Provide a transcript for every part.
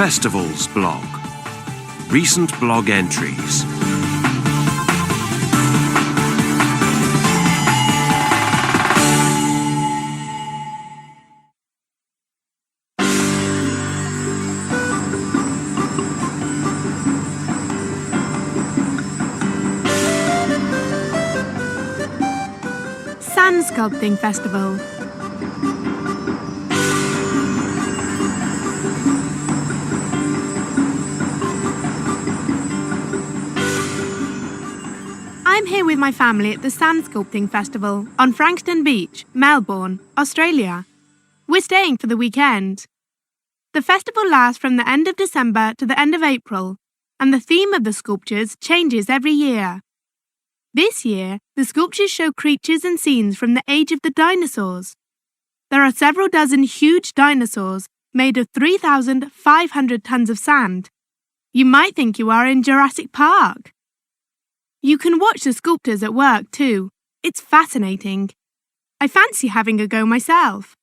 Festivals blog. Recent blog entries. Sand Sculpting Festival. I'm here with my family at the Sand Sculpting Festival on Frankston Beach, Melbourne, Australia. We're staying for the weekend. The festival lasts from the end of December to the end of April, and the theme of the sculptures changes every year. This year, the sculptures show creatures and scenes from the age of the dinosaurs. There are several dozen huge dinosaurs made of 3,500 tons of sand. You might think you are in Jurassic Park. You can watch the sculptors at work too. It's fascinating. I fancy having a go myself.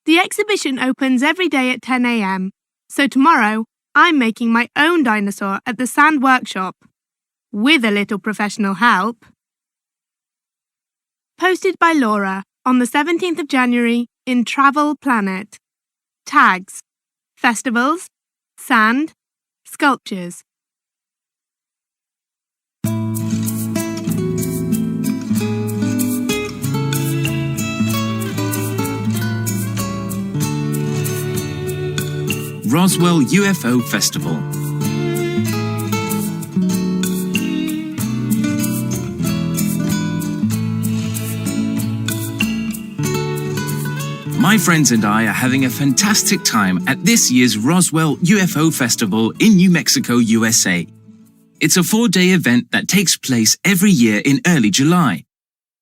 The exhibition opens every day at 10 a.m, so tomorrow I'm making my own dinosaur at the Sand Workshop. With a little professional help. Posted by Laura on the 17th of January in Travel Planet. Tags: festivals, sand, sculptures. Roswell UFO Festival. My friends and I are having a fantastic time at this year's Roswell UFO Festival in New Mexico, USA. It's a 4-day event that takes place every year in early July.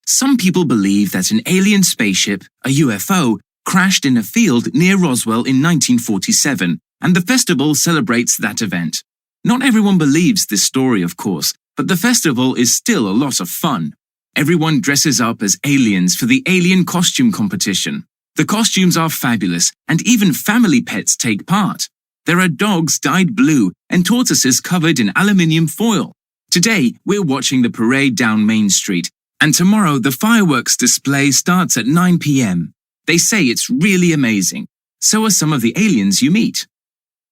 Some people believe that an alien spaceship, a UFO, crashed in a field near Roswell in 1947, and the festival celebrates that event. Not everyone believes this story, of course, but the festival is still a lot of fun. Everyone dresses up as aliens for the alien costume competition. The costumes are fabulous, and even family pets take part. There are dogs dyed blue and tortoises covered in aluminium foil. Today, we're watching the parade down Main Street, and tomorrow the fireworks display starts at 9 p.m. They say it's really amazing. So are some of the aliens you meet.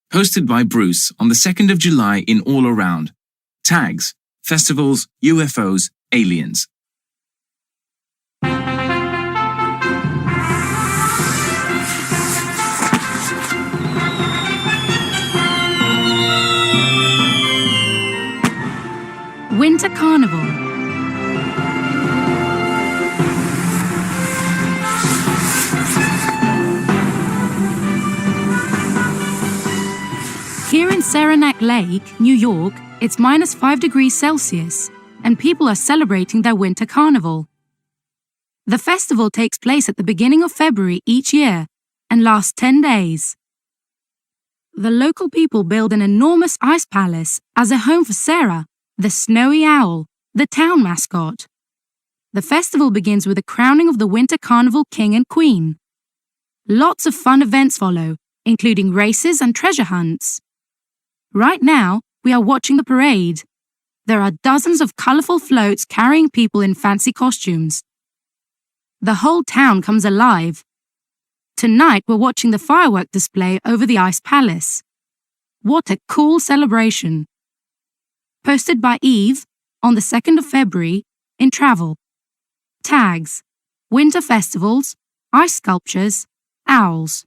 Posted by Bruce on the 2nd of July in All Around. Tags: festivals, UFOs, aliens. Winter Carnival. Here in Saranac Lake, New York, it's -5 degrees Celsius, and people are celebrating their Winter Carnival. The festival takes place at the beginning of February each year and lasts 10 days. The local people build an enormous ice palace as a home for Sarah, the snowy owl, the town mascot. The festival begins with the crowning of the Winter Carnival King and Queen. Lots of fun events follow, including races and treasure hunts. Right now, we are watching the parade. There are dozens of colorful floats carrying people in fancy costumes. The whole town comes alive. Tonight, we're watching the firework display over the Ice Palace. What a cool celebration! Posted by Eve on the 2nd of February in Travel. Tags: winter festivals, ice sculptures, owls.